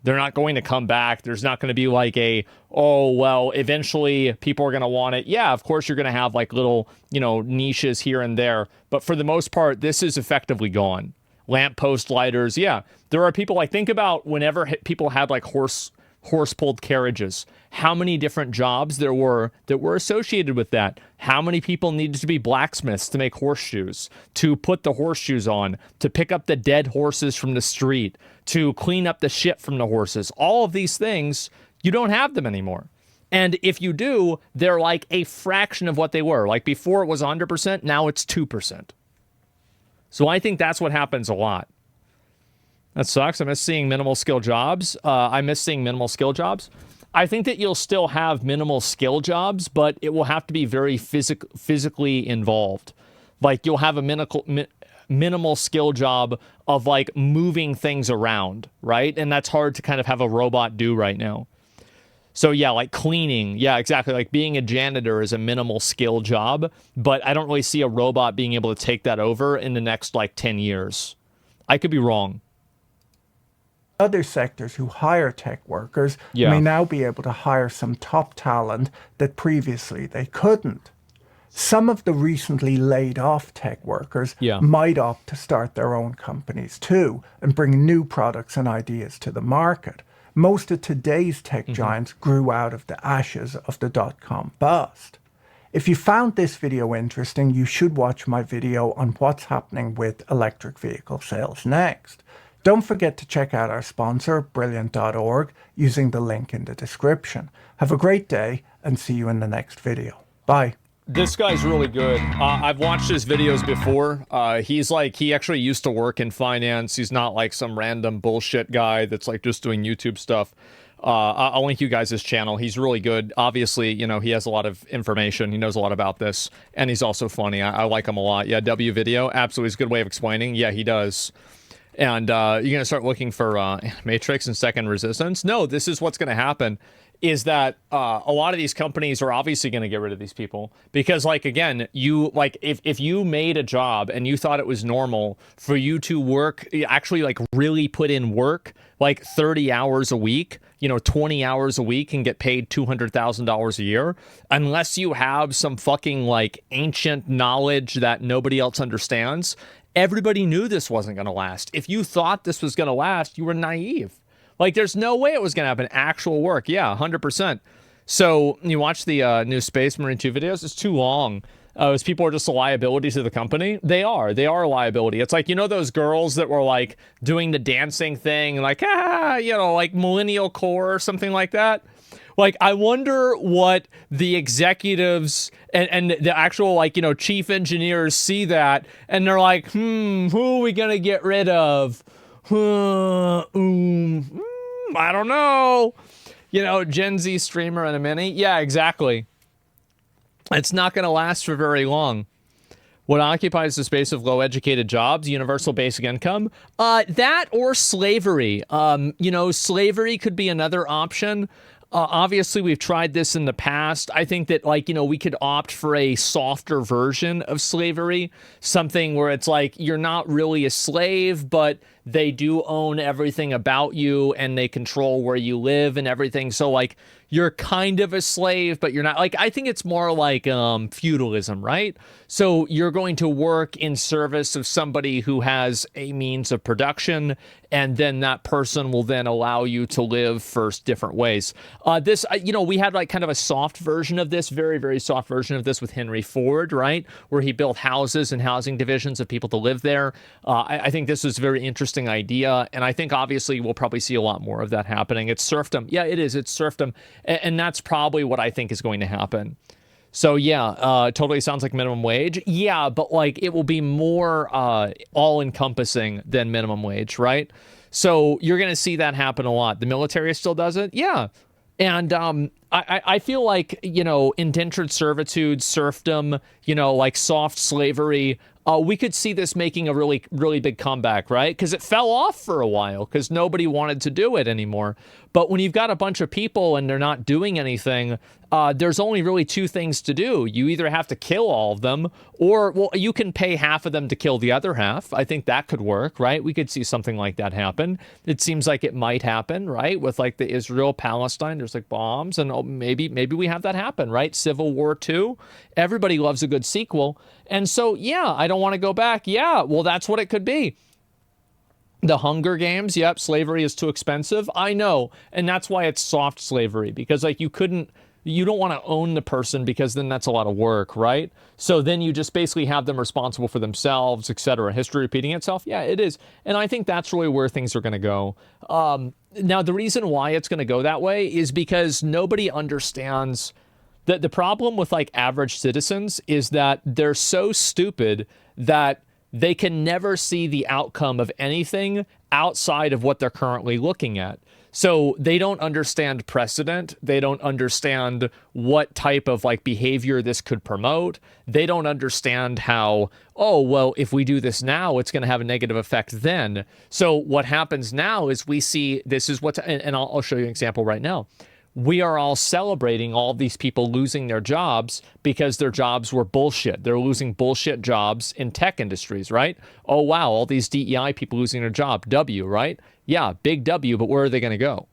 They're not going to come back. There's not going to be like eventually people are going to want it. Yeah, of course you're going to have like little, niches here and there. But for the most part, this is effectively gone. Lamppost lighters. Yeah, there are people like, think about whenever people had like horse-pulled carriages, how many different jobs there were that were associated with that. How many people needed to be blacksmiths to make horseshoes, to put the horseshoes on, to pick up the dead horses from the street, to clean up the shit from the horses. All of these things, you don't have them anymore. And if you do, they're like a fraction of what they were. Like before it was 100%, now it's 2%. So I think that's what happens a lot. That sucks. I miss seeing minimal skill jobs. I think that you'll still have minimal skill jobs, but it will have to be very physically involved. Like you'll have a minimal skill job of like moving things around, right? And that's hard to kind of have a robot do right now. So yeah, like cleaning. Yeah, exactly. Like being a janitor is a minimal skill job, but I don't really see a robot being able to take that over in the next like 10 years. I could be wrong. Other sectors who hire tech workers may now be able to hire some top talent that previously they couldn't. Some of the recently laid off tech workers might opt to start their own companies too and bring new products and ideas to the market. Most of today's tech giants grew out of the ashes of the dot-com bust. If you found this video interesting, you should watch my video on what's happening with electric vehicle sales next. Don't forget to check out our sponsor, Brilliant.org, using the link in the description. Have a great day and see you in the next video. Bye. This guy's really good. I've watched his videos before. He actually used to work in finance. He's not like some random bullshit guy that's like just doing YouTube stuff. I'll link you guys his channel. He's really good. Obviously, you know, he has a lot of information. He knows a lot about this. And he's also funny. I like him a lot. Yeah, W video. Absolutely. It's a good way of explaining. Yeah, he does. And you're going to start looking for Matrix and Second Resistance. No, this is what's going to happen. Is that a lot of these companies are obviously going to get rid of these people because, like, again, you like if you made a job and you thought it was normal for you to work, actually like really put in work, like 30 hours a week, 20 hours a week and get paid $200,000 a year, unless you have some fucking like ancient knowledge that nobody else understands. Everybody knew this wasn't going to last. If you thought this was going to last, you were naive. Like, there's no way it was going to happen. Actual work. Yeah, 100%. So you watch the new Space Marine 2 videos. It's too long. Those people are just a liability to the company. They are a liability. It's like, those girls that were like doing the dancing thing, like, like Millennial Core or something like that. Like, I wonder what the executives and the actual, like, chief engineers see that, and they're like, who are we going to get rid of? I don't know. Gen Z streamer and a mini. Yeah, exactly. It's not going to last for very long. What occupies the space of low-educated jobs, universal basic income? That or slavery. Slavery could be another option. Obviously, we've tried this in the past. I think that, we could opt for a softer version of slavery, something where it's like you're not really a slave, but they do own everything about you and they control where you live and everything. So, like, you're kind of a slave, but you're not. Like, I think it's more like feudalism, right? So you're going to work in service of somebody who has a means of production, and then that person will then allow you to live for different ways. We had like kind of a soft version of this, very, very soft version of this with Henry Ford, right? Where he built houses and housing divisions of people to live there. I think this is a very interesting idea, and I think obviously we'll probably see a lot more of that happening. It's serfdom. Yeah, it is. It's serfdom. And that's probably what I think is going to happen. So yeah, totally sounds like minimum wage. Yeah, but like it will be more all-encompassing than minimum wage, right? So you're going to see that happen a lot. The military still does it. Yeah. And I feel like, indentured servitude, serfdom, like soft slavery, we could see this making a really, really big comeback, right? Because it fell off for a while because nobody wanted to do it anymore. But when you've got a bunch of people and they're not doing anything, there's only really two things to do. You either have to kill all of them or, well, you can pay half of them to kill the other half. I think that could work, right? We could see something like that happen. It seems like it might happen, right? With like the Israel-Palestine, there's like bombs and maybe we have that happen, right? Civil War 2. Everybody loves a good sequel. And so, yeah, I don't want to go back. Yeah, well, that's what it could be. The Hunger Games, yep, slavery is too expensive. I know. And that's why it's soft slavery, because like you don't want to own the person because then that's a lot of work, right? So then you just basically have them responsible for themselves, etc. History repeating itself? Yeah, it is. And I think that's really where things are going to go. Now, the reason why it's going to go that way is because nobody understands that the problem with like average citizens is that they're so stupid that They can never see the outcome of anything outside of what they're currently looking at. So they don't understand precedent. They don't understand what type of like behavior this could promote. They don't understand how, oh, well, if we do this now, it's going to have a negative effect then. So what happens now is we see this is what's, and I'll show you an example right now. We are all celebrating all these people losing their jobs because their jobs were bullshit. They're losing bullshit jobs in tech industries, right? Oh, wow, all these DEI people losing their job. W, right? Yeah, big W, but where are they going to go?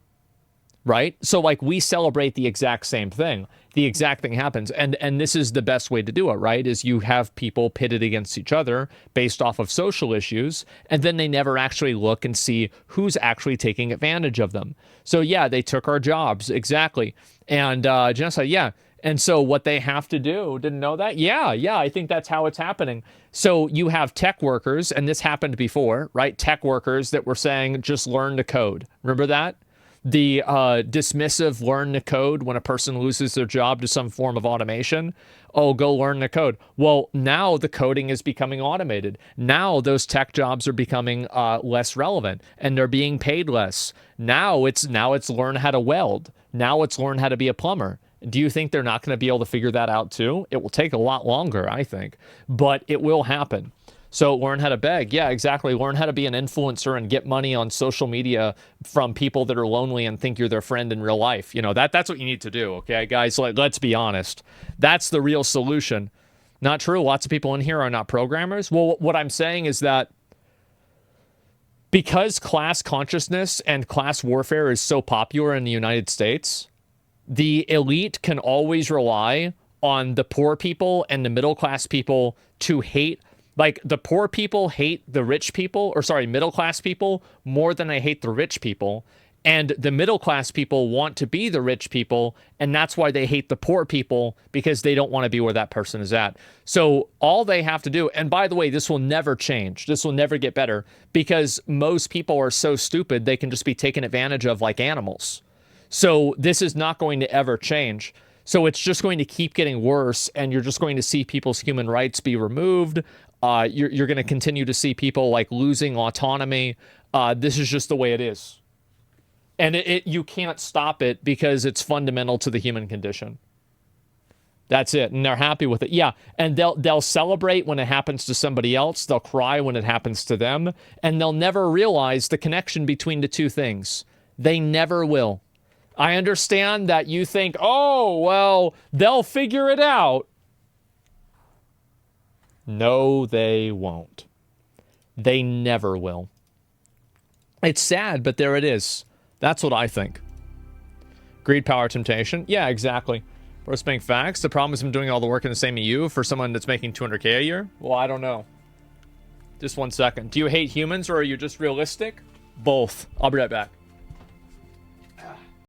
Right? So like we celebrate the exact same thing. The exact thing happens. And this is the best way to do it, right? Is you have people pitted against each other based off of social issues, and then they never actually look and see who's actually taking advantage of them. So yeah, they took our jobs. Exactly. And genocide, yeah. And so what they have to do, didn't know that? Yeah, I think that's how it's happening. So you have tech workers, and this happened before, right? Tech workers that were saying, just learn to code. Remember that? The dismissive learn to code when a person loses their job to some form of automation. Oh, go learn to code. Well, now the coding is becoming automated. Now those tech jobs are becoming less relevant, and they're being paid less. Now it's learn how to weld. Now it's learn how to be a plumber. Do you think they're not going to be able to figure that out too? It will take a lot longer, I think, but it will happen. So learn how to beg. Yeah, exactly. Learn how to be an influencer and get money on social media from people that are lonely and think you're their friend in real life. You know, that's what you need to do. Okay, guys, let's be honest. That's the real solution. Not true. Lots of people in here are not programmers. Well, what I'm saying is that because class consciousness and class warfare is so popular in the United States, the elite can always rely on the poor people and the middle class people to hate. Like the poor people hate the rich people, or sorry, middle class people more than they hate the rich people. And the middle class people want to be the rich people. And that's why they hate the poor people, because they don't want to be where that person is at. So all they have to do, and by the way, this will never change. This will never get better, because most people are so stupid, they can just be taken advantage of like animals. So this is not going to ever change. So it's just going to keep getting worse, and you're just going to see people's human rights be removed. You're going to continue to see people like losing autonomy. This is just the way it is. And you can't stop it because it's fundamental to the human condition. That's it. And they're happy with it. Yeah. And they'll celebrate when it happens to somebody else. They'll cry when it happens to them. And they'll never realize the connection between the two things. They never will. I understand that you think, oh, well, they'll figure it out. No, they won't. They never will. It's sad, but there it is. That's what I think. Greed, power, temptation. Yeah, exactly. Bro, making facts. The problem is I'm doing all the work in the same EU for someone that's making 200K a year. Well, I don't know. Just 1 second. Do you hate humans, or are you just realistic? Both. I'll be right back.